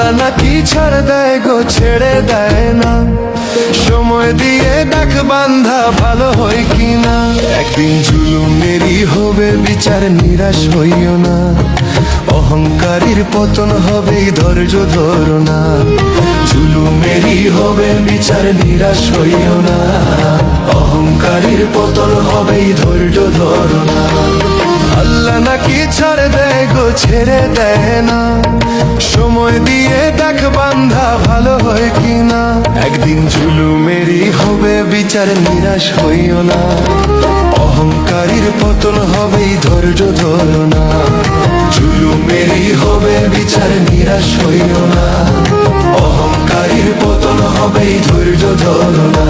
আল্লাহ নাকি ছাড় দেয় গো, ছেড়ে দেয় না। সময় দিয়ে দেখ বান্ধা ভালো হয় কিনা। একদিন জুলুমেরই হবে বিচার, নিরাশ হইও না। অহংকারীর পতন হবে, ধৈর্য ধরো না। জুলুমেরই হবে বিচার, নিরাশ হইও না। অহংকারীর পতন হবে, ধৈর্য ধরো না। আল্লাহ নাকি ছাড় দেয় গো, ছেড়ে দেয় না। সময় দিয়ে দেখ বান্ধা ভালো হয় কিনা। একদিন জুলুমেরই হবে বিচার, নিরাশ হইও না। অহংকারীর পতন হবে, ধৈর্য ধরো না। জুলুমেরই হবে বিচার, নিরাশ হইও না। অহংকারীর পতন হবে, ধৈর্য ধরো না।